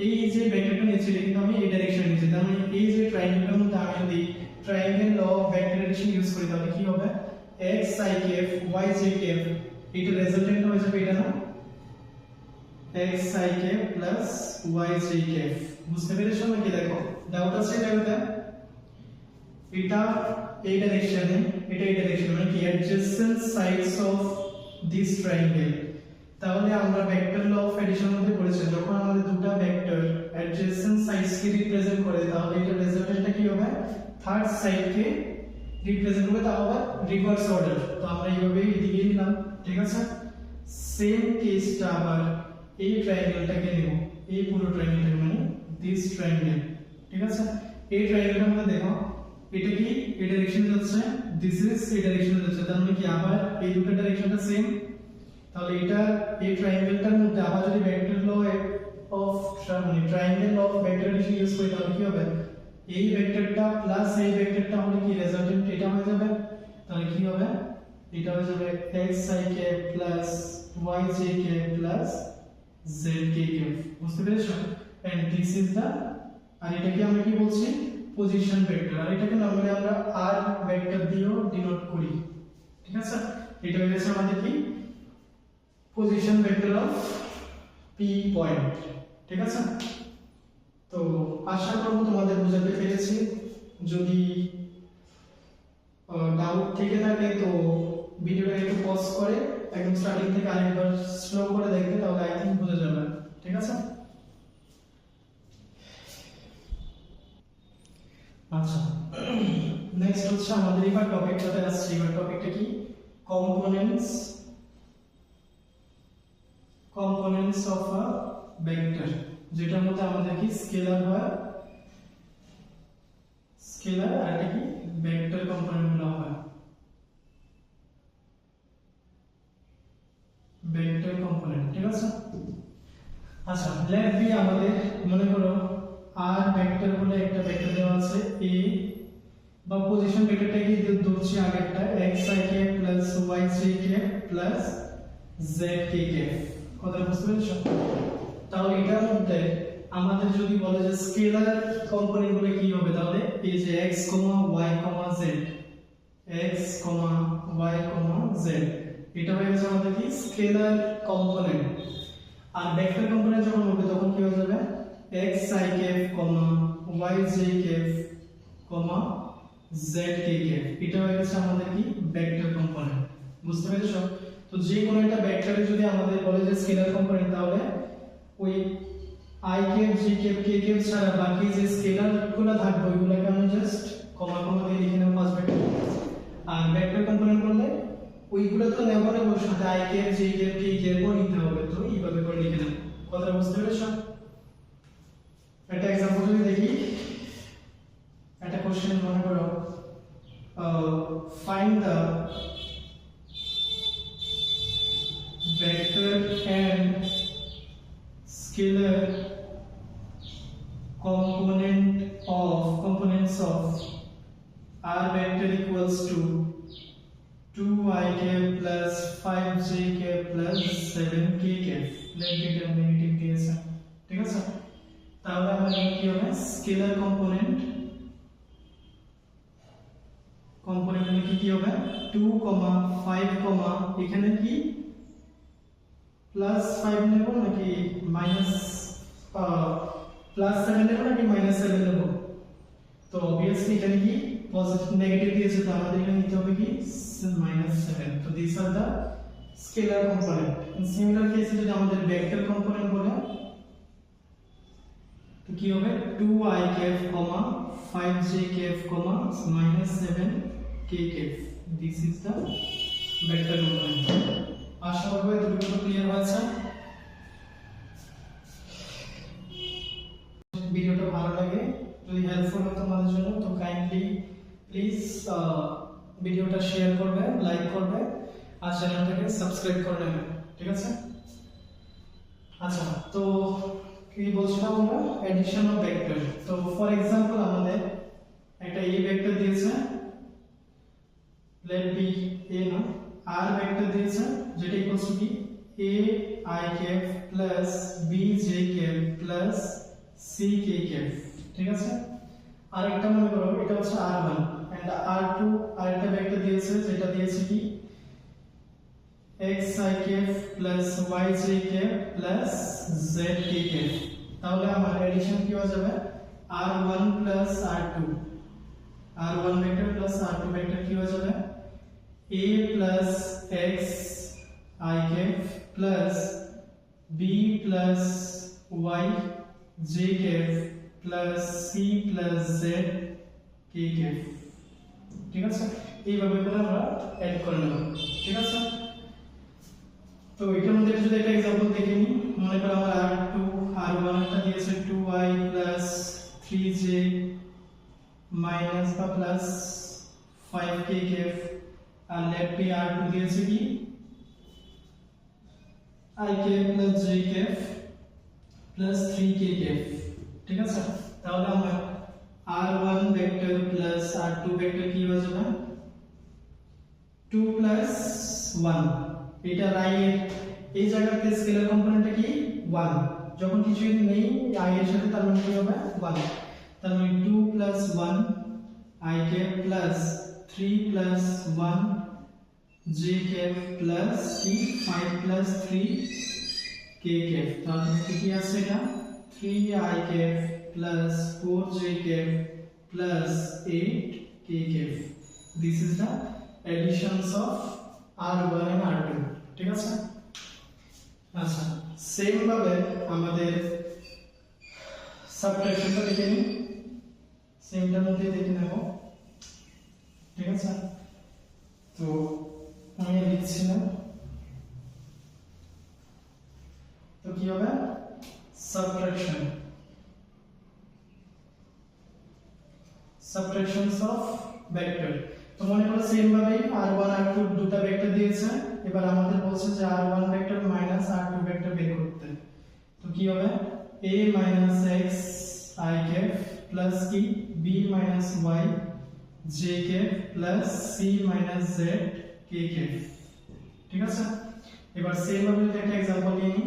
এই যে ভেক্টরটা নিচে কিন্তু আমি এই ডাইরেকশনে নিচে, তার মানে এই যে ট্রায়াঙ্গেলের মধ্যে আমি যদি triangle law of vector addition use করি তাহলে কি হবে x i cap y j cap, এটা রেজাল্টেন্ট হয়ে যাবে এটা না x i cap plus y j cap. বুঝতে পেরেছো নাকি? দেখো ডাউট আছে এটাতে? এটা এই ডাইরেকশনে এটা এই ডাইরেকশনে মানে কি adjacent sides of this triangle. তাহলে আমরা ভেক্টর ল অফ এডিশন মধ্যে পড়েছি যখন আমাদের দুটো ভেক্টর অ্যাডজেসেন্ট সাইডস কে রিপ্রেজেন্ট করে তাহলে এটা রেজাল্টেন্টটা কি হবে থার্ড সাইড কে রিপ্রেজেন্ট করবে, তাও আবার রিভার্স অর্ডার। তো আমরা এইভাবে এদিকে নিলাম, ঠিক আছে? সেম কেসটা আবার এই ট্রায়াঙ্গেলটাকে নেব, এই পুরো ট্রায়াঙ্গেলটাকে মানে দিস ট্রায়াঙ্গেল, ঠিক আছে? এই ট্রায়াঙ্গেলটার মধ্যে দেখো এটা কি এই ডাইরেকশনে যাচ্ছে, দিস ইজ এই ডাইরেকশনে যাচ্ছে, তার মানে কি আবার এই দুটো ডাইরেকশনটা সেম। তাহলে এটা এই ট্রায়াঙ্গেলটার মধ্যে আবার যদি ভেক্টর ল অফ মানে triangle of vector addition use করি তাহলে কি হবে এই ভেক্টরটা প্লাস এই ভেক্টরটা হলে কি রেজাল্টেন্ট এটা হয়ে যাবে। তাহলে কি হবে এটা হয়ে যাবে x i k plus y j k plus z k k। বুঝতে পেরেছো? এন্ড দিস ইজ দা, আর এটাকে আমরা কি বলছি পজিশন ভেক্টর, আর এটাকে নরমালি আমরা r ভেক্টর দিয়েও ডিনোট করি, ঠিক আছে? এটা হয়ে গেছে আমাদের কি position vector of p point, ঠিক আছে? তো আশা করব তোমাদের বোঝাতে পেরেছি। যদি ডাউট থেকে থাকে তো ভিডিওটা একটু পজ করে একদম স্টার্টিং থেকে আরেকবার স্লো করে দেখবে, তাহলে আই থিংক বোঝা যাবে, ঠিক আছে? আচ্ছা, নেক্সট হচ্ছে আমাদের এবার টপিকটাতে আসছে। এবার টপিকটা কি কম্পোনেন্টস অফ আ ভেক্টর, যেটার মধ্যে আমাদের কি স্কেলার হয়, স্কেলার আর এটা কি ভেক্টর কম্পোনেন্ট গুলো হয়, ভেক্টর কম্পোনেন্ট, ঠিক আছে? আচ্ছা, লেট বি আমাদের মনে করো আর ভেক্টর বলে একটা ভেক্টর দেওয়া আছে a, বা পজিশন ভেক্টরটাকে ধরছি আগেরটা x i k plus y j k plus z k k। কথা বুঝতে পেরেছো? তাহলে এটার মধ্যে আমাদের যদি বলে যে স্কেলার কম্পোনেন্ট গুলো কি হবে, তাহলে এই যে x, y, z, x, y, z এটা হয়ে গেছে আমাদের কি স্কেলার কম্পোনেন্ট। আর ভেক্টর কম্পোনেন্ট যখন হবে তখন কি হয়ে যাবে x i k, y j k, z k k, এটা হয়ে গেছে আমাদের কি ভেক্টর কম্পোনেন্ট। বুঝতে পেরেছো? তো যে কোনো একটা ভেক্টরে যদি আমাদের বলে যে স্কেলার কম্পোনেন্ট তাহলে ওই i cap j cap k cap ছাড়া বাকি যে স্কেলার গুলো থাকবে ওইগুলোকে আমরা জাস্ট কমা দিয়ে লিখে নেব ফার্স্ট ভেক্টর। আর ভেক্টর কম্পোনেন্ট বললে ওইগুলো তো নেব না, ওর সাথে i cap j cap k cap ও নিতে হবে, তো এইভাবে করে লিখে নেব। কথা বুঝতে পেরেছো? একটা एग्जांपल যদি দেখি, একটা কোশ্চেন মনে করো find the vector and scalar components of r vector equals to 2ik plus 5jk plus 7k negative and negative case, ঠিক আছে? তাহলে আমরা কি হবে স্কেলার কম্পোনেন্ট মানে কি হবে 2, 5, এখানে কি প্লাস 5 নেব নাকি মাইনাস প্লাস 7 নেব নাকি মাইনাস 7 নেব? এখানে কি পজিটিভ নেগেটিভ দিয়েছে, তো আমাদের এখানে নিতে হবে কি -7। তো this are the scalar component. In similar কেসে যদি আমাদের ভেক্টর কম্পোনেন্ট বলে, তো কি হবে 2i cap, 5j cap, -7k cap। This is the vector component. আশা করি এতটুকু ক্লিয়ার হয়েছে। ভিডিওটা ভালো লাগে, যদি হেল্পফুল হয় তোমাদের জন্য, তো কাইন্ডলি প্লিজ ভিডিওটা শেয়ার করবে, লাইক করবে আর চ্যানেলটাকে সাবস্ক্রাইব করে নেবে, ঠিক আছে? আচ্ছা, তো কি বলছিলাম আমরা, এডিশন অফ ভেক্টর। তো ফর এক্সাম্পল আমাদের একটা a ভেক্টর দিয়েছে, লেট বি a না, r ভেক্টর দিয়েছে যেটা ইকুয়ালস টু কি a I cap plus b j cap plus c k cap, ঠিক আছে? আর একটা মনে করো এটা হচ্ছে r1 এন্ড r2 আরেকটা ভেক্টর দিয়েছে যেটা দিয়েছে কি x I cap plus y j cap plus z k cap। তাহলে আমার এডিশন কি হয়ে যাবে r1 plus r2, r1 vector plus r2 vector কি হয়ে যাবে a plus x I cap plus b plus y j cap plus c plus z k cap, ঠিক আছে? এইভাবে করে আমরা অ্যাড করে নেব, ঠিক আছে? তো এটার মধ্যে যদি একটা एग्जांपल দেখে নিই, মনে করো আমার r2 r1 টা দিয়েছে 2i প্লাস 3j মাইনাস বা প্লাস 5k cap, আর লেট বি r2 দিয়েছে কি I cap plus j cap plus 3k cap, ঠিক আছে? তাহলে আমরা r1 vector plus r2 vector কি হয়ে যাবে 2 প্লাস 1। এটা রাইট, এই জায়গাতে স্কেলার কম্পোনেন্টটা কি 1, যখন কিছু নেই i এর সাথে তার মানে কি হবে 1, তার মানে 2 plus 1 I cap plus 3 plus 1 j cap plus 5 plus 3 k cap। তাহলে কি আছে এটা 3i cap plus 4j cap plus 8k cap। This is the additions of r1 and r2, ঠিক আছে? আচ্ছা, সেম ভাবে আমাদের সাবট্রাকশনটা দেখে নিই, সেমটার মধ্যে দেখে নেব, ঠিক আছে? তো আমি লিখছি না, তো কি হবে সাবট্রাকশন, সাবট্রাকশনস অফ ভেক্টর। তো মনে করো সেম ভাবে r1 r2 দুটো ভেক্টর দিয়েছে, এবার আমাদের বলছে যে r1 vector minus r2 vector বের করতে। তো কি হবে a minus x I cap plus কি b minus y j cap plus c minus z k cap, ঠিক আছে? এবার সেম ভাবে একটা एग्जांपल নিয়ে নিই,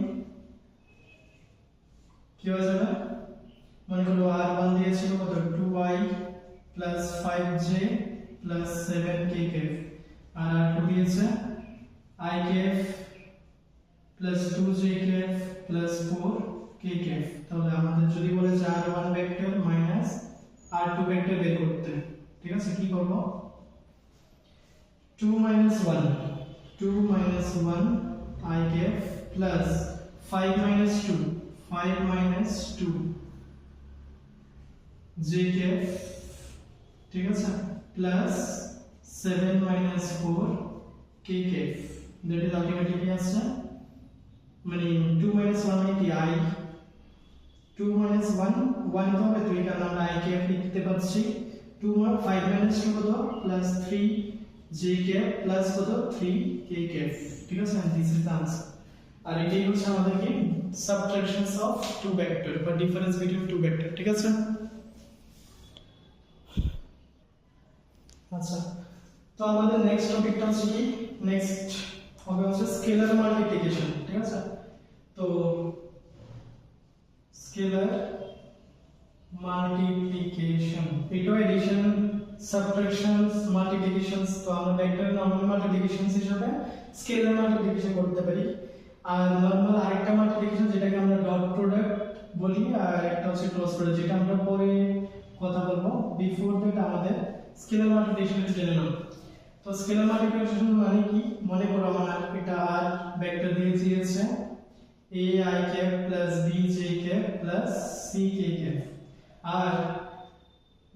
কি হয়ে যাবে মনে করো r1 দিয়েছিল কত 2i plus 5j plus 7k cap, আর r2 দিয়েছে I cap plus 2j cap plus 4k cap। তাহলে আমাদের যদি বলে যে r1 vector minus r2 vector বের করতে, ঠিক আছে? কি করব 2 minus 1 I cap plus 5 minus 2 j cap, ঠিক আছে? Plus 7 minus 4 k cap, that is ultimately কি আসছে মানে 2 minus 1 মানে কি I, 2 minus 1 1 তো হবে, তো এটা আমরা I cap লিখতে পাচ্ছি 2 5 minus 2 কত প্লাস 3 j cap প্লাস কত 3 k cap, ঠিক আছে? and this is the answer। আর এটাই হচ্ছে আমাদের কি সাবট্রাকশনস অফ টু ভেক্টর বা ডিফারেন্স বিটুইন টু ভেক্টর, ঠিক আছে? আচ্ছা, তো আমাদের নেক্সট টপিকটা হচ্ছে কি নেক্সট হবে হচ্ছে স্কেলার মাল্টিপ্লিকেশন, ঠিক আছে? তো স্কেলার মাল্টিপ্লিকেশন, এটা এডিশন সাবট্রাকশনস মাল্টিপ্লিকেশনস, তো আমরা ভেক্টর নরমাল মাল্টিপ্লিকেশনস হিসেবে স্কেলার মাল্টিপ্লিকেশন করতে পারি। আর নরমাল আরেকটা মাল্টিপ্লিকেশন যেটাকে আমরা ডট প্রোডাক্ট বলি, আর একটা হচ্ছে ক্রস প্রোডাক্ট যেটা আমরা পরে কথা বলবো। বিফোর দ্যাট আমাদের স্কেলার মাল্টিপ্লিকেশন জেনে নাও। তো স্কেলার মাল্টিপ্লিকেশন মানে কি? মনে করো আমার এটা আর ভেক্টর দিয়ে দিয়েছে a I cap plus b j cap plus c k cap, আর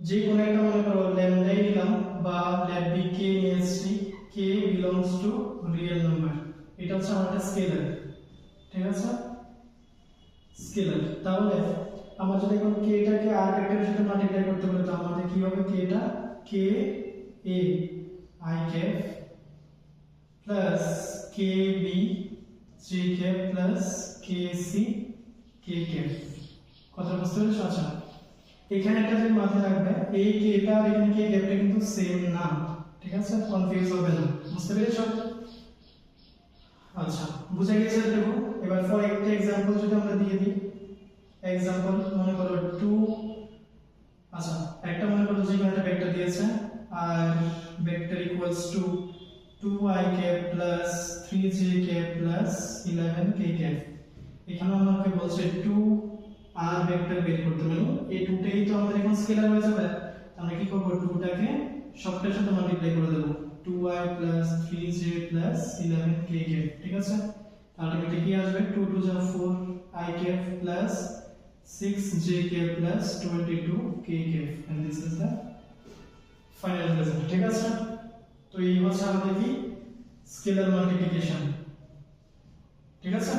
যে কোনো একটা মনে করো ল্যামডা নিলাম বা লেট বি কে নিয়েছি, k belongs to real number, এটা হচ্ছে আমাদের স্কেলার। ঠিক আছে, স্কেলার। তাহলে আমরা যদি এখন k টাকে r ভেক্টরের সাথে মাল্টিপ্লাই করতে পারি, তো আমাদের কি হবে? k টা k a I cap plus k b j cap plus k c k cap। কথা বুঝতে পেরেছো? আচ্ছা, এখানে একটা যে মাথায় রাখবে, এই k টা আর এখানে k ক্যাপটা কিন্তু সেম না। ঠিক আছে, কনফিউজ হবে না। বুঝতে পেরেছো? আচ্ছা, বুঝে গেছে? দেখো এবার ফর একটা एग्जांपल যদি আমরা দিয়ে দিই, एग्जांपल মনে করো 2, আচ্ছা একটা মনে করো যে একটা ভেক্টর দিয়েছে আর vector equals to 2i cap plus 3j cap plus 11k cap। এখানে আমাকে বলছে 2 আর ভেক্টর বের করতে, মানে এই 2টাই তো আমাদের এখন স্কেলার হয়ে যাবে। আমরা কি করব? 2টাকে সবটার সাথে মাল্টিপ্লাই করে দেব, 2i plus 3j plus 11k cap। ঠিক আছে, আলটিমেটলি কি আসবে? 2 2 যা 4i cap plus 6j cap plus 22k cap, and this is the final result। ঠিক আছে, তো এই হচ্ছে আমাদের কি স্কেলার মাল্টিপ্লিকেশন। ঠিক আছে,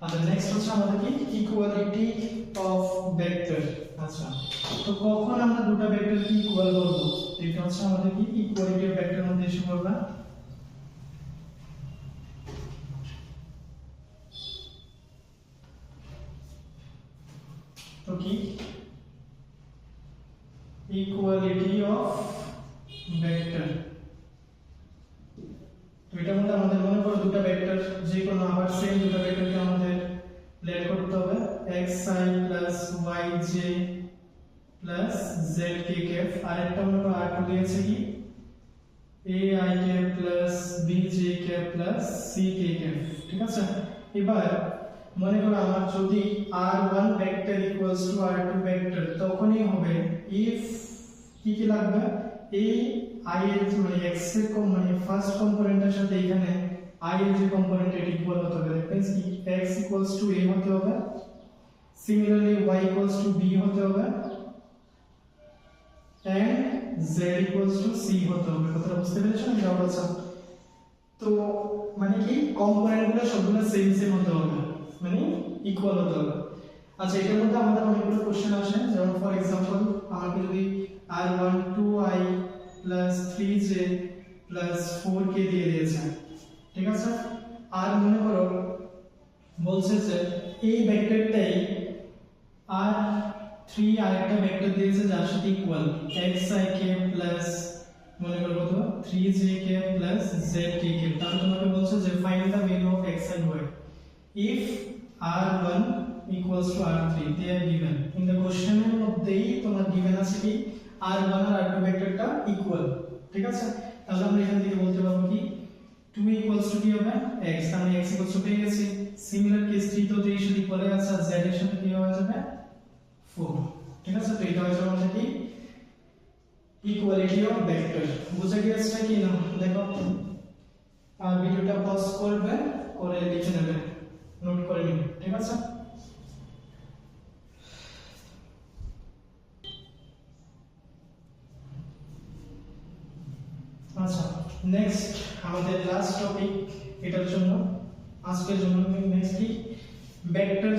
আর নেক্সট হচ্ছে আমাদের কি ইকুয়ালিটি অফ ভেক্টর। আচ্ছা, তো কখন আমরা দুটো ভেক্টরকে ইকুয়াল করব? এটা হচ্ছে আমাদের কি ইকুয়ালিটি অফ ভেক্টর মধ্যে এসে পড়বে। তো কি ইকুয়ালিটি অফ ভেক্টর, তো এটার মধ্যে আমাদের মনে করো দুটো ভেক্টর, যে কোনো আবার সেম দুটো ভেক্টরকে আমাদের লেট করতে হবে, xi plus yj plus zk cap, আর একটা মনে করো r2 দিয়েছে কি ai cap plus bj cap plus ck cap। ঠিক আছে, এবার মনে করো আমার যদি r1 vector equals two r2 vector, তখনই হবে if কি কি লাগবে? এই i এর মানে x এর মানে ফার্স্ট কম্পোনেন্টের সাথে এখানে i এর যে কম্পোনেন্ট এটা ইকুয়াল হতে হবে। দ্যাট মিন্স কি x ইকুয়ালস টু a হতে হবে, similarly y equals to b হতে হবে, and z equals to c হতে হবে। কথাটা বুঝতে পেরেছো? এটা বলছো তো মানে কি কম্পোনেন্টগুলো সবগুলো সেম সেম হতে হবে, মানে ইকুয়াল হতে হবে। আচ্ছা, এটার মধ্যে আমাদের অনেকগুলো কোশ্চেন আসে, যেমন ফর एग्जांपल আমাকে যদি r1 2i plus 3j plus 4k দিয়ে দিয়েছে। ঠিক আছে, আর মনে করো বলছে যে এই ভেক্টরটাই r3 আরেকটা ভেক্টর দিয়েছে যার সাথে ইকুয়াল xik plus মনে করো কত 3jk plus zk। তাহলে তোমাকে বলছে যে find the value of x and y if r1 equals to r3 they are given in the question এর মধ্যেই তোমার given আছে কি r1 আর r2 ভেক্টরটা ইকুয়াল। ঠিক আছে, তাহলে আমরা এখান থেকে বলতে পারবো কি 2 equals to কি হবে x, তার মানে x equals to পেয়ে গেছি। সিমিলার কেস 3 তো 3 এর সাথে ইকুয়াল আছে, আর z এর সাথে কি হয়ে যাবে 4। ঠিক আছে, তো এটা হচ্ছে আমাদের কি ইকুয়ালিটি অফ ভেক্টর। বুঝে গেছে কি না? দেখো আর ভিডিওটা পজ করবে, করে লিখে নেবে, নোট করে নিবে। ঠিক আছে, আচ্ছা নেক্সট আমাদের লাস্ট টপিক এটার জন্য আজকের জন্য নেক্সট কি ভেক্টর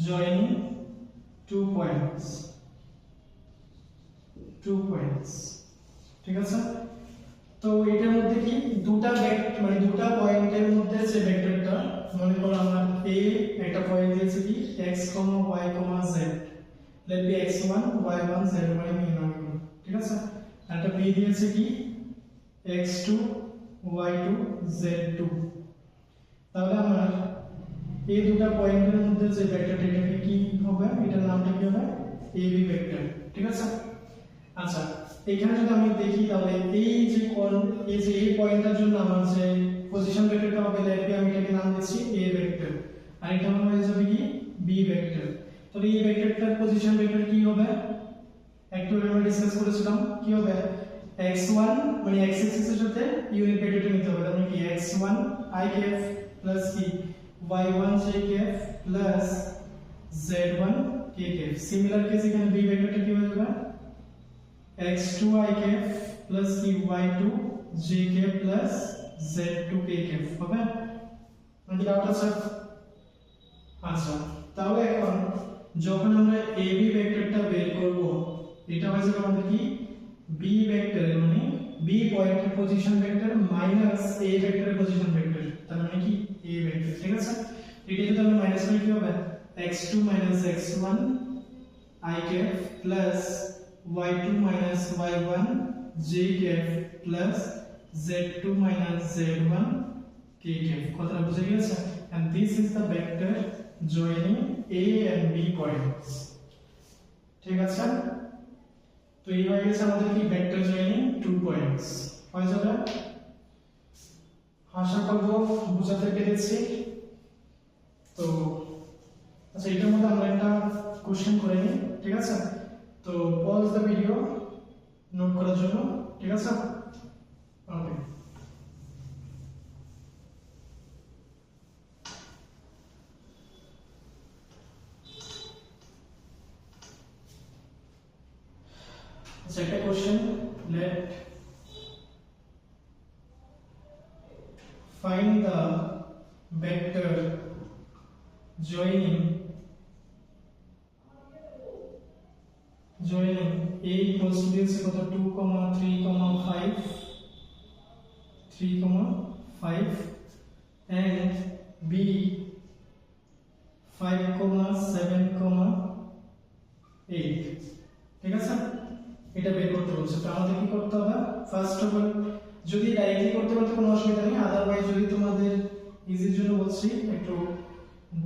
জয়েনিং two points ঠিক আছে, তো এটার মধ্যে কি দুটা ভেক্টর মানে দুটা পয়েন্টের মধ্যে যে ভেক্টরটা মনে করো আমার a একটা পয়েন্ট দিয়েছে কি x, y, z, let be x1 y1 z1 আমি নাম করব। ঠিক আছে, একটা b দিয়েছে কি x2 y2 z2। তাহলে আমার এই দুটো পয়েন্টের মধ্যে যে ভেক্টরটা এটাকে কি হবে, এটার নামটা কি হবে ab ভেক্টর। ঠিক আছে, আচ্ছা এখানে যদি আমি দেখি তাহলে এই যে এই পয়েন্টটার জন্য আমার যে পজিশন ভেক্টরটা হবে, let be আমি এটাকে নাম দিচ্ছি a ভেক্টর, আর এটা হয়ে যাবে কি b বি ভেক্টর। তাহলে এই ভেক্টরটার পজিশন ভেক্টর কি হবে, একটু আমরা ডিসকাস করেছিলাম কি হবে, x1 মানে x অ্যাক্সিসের সাথে ইউনিট ভেক্টরটা নিতে হবে, তাহলে কি x1 i ক্যাপ প্লাস কি y1 j cap plus z1 k cap. Similar case এখানে বি ভেক্টরটা কি হয়ে যাবে, x2 i ক্যাপ প্লাস কি y2 j cap plus z2 k cap হবে নাকি ডাউট আছে? আচ্ছা, তাহলে এখন যখন আমরা ab ভেক্টরটা বের করব, এটা হয়ে যাবে আমাদের কি বি ভেক্টর মানে বি পয়েন্টের পজিশন ভেক্টর মাইনাস a ভেক্টরের পজিশন ভেক্টর, তার মানে কি a ভেক্টর। ঠিক আছে, এটা যদি আমরা মাইনাস করি কি হবে, x2 x1 i cap plus y2 y1 j cap plus z2 z1 k cap. কথাটা বুঝে গেছে? and this is the vector joining a and b points। ঠিক আছে, তো এই হয়ে গেছে আমাদের কি ভেক্টর জয়েনিং 2 পয়েন্টস হয়ে যাবে। আশা করব বুঝাতে পেরেছি। তো আচ্ছা, এটার মধ্যে আমরা একটা কোশ্চেন করে নিই। ঠিক আছে, তো পজ দ্য ভিডিও নোট করার জন্য। ঠিক আছে, ওকে। Second question, let find the vector joining a equals to this equal to 2, 3, 5 and b 5, 7, 8। ঠিক আছে, এটা বের করতে বলছে। তো আমাদের কি করতে হবে, ফার্স্ট অফ অল যদি ডাইরেক্টলি করতে পারতে কোনো অসুবিধা নেই, আদারওয়াইজ যদি তোমাদের ইজির জন্য বলছি একটু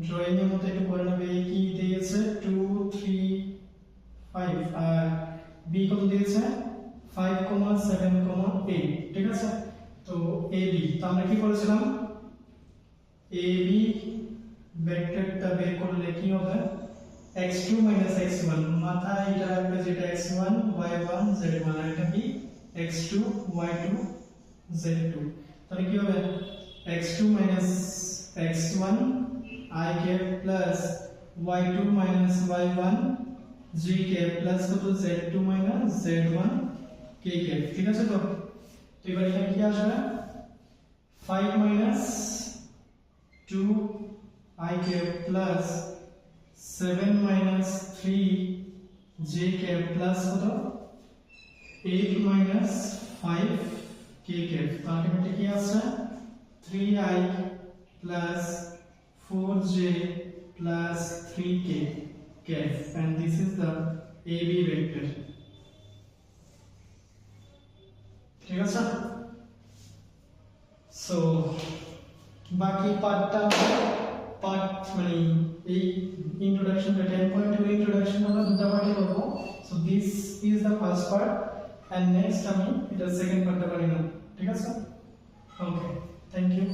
ড্রয়িং এর মধ্যে একটু করে নেবে। কি দিয়েছে 2, 3, 5 আর বি কত দিয়েছে 5, 7, 8। ঠিক আছে, তো ab, তো আমরা কি করেছিলাম ab ভেক্টরটা বের করলে কি হবে, x2 x1 মাথায় এটা রাখবে, যেটা x1 y1 z1 আর এটা কি x2 y2 z2। তাহলে কি হবে x2 x1 i cap plus y2 y1 j cap plus কত z2 z1 k ক্যাপ। ঠিক আছে, তো এবার এখানে কি আসবে 5 2 i cap plus 7 3 j cap plus কত 8 5 k ক্যাপ। তো আলটিমেটলি কি আসছে 3i plus 4j plus 3k cap, and this is the ab vector। ঠিক আছে, সো বাকি পার্টটা মানে এই ইন্ট্রোডাকশনটা 10.2 ইন্ট্রোডাকশন আমরা দুটো পার্টে করব। So this is the first part and next আমি এটা সেকেন্ড পার্টটা করি না। ঠিক আছে, ওকে, থ্যাংক ইউ।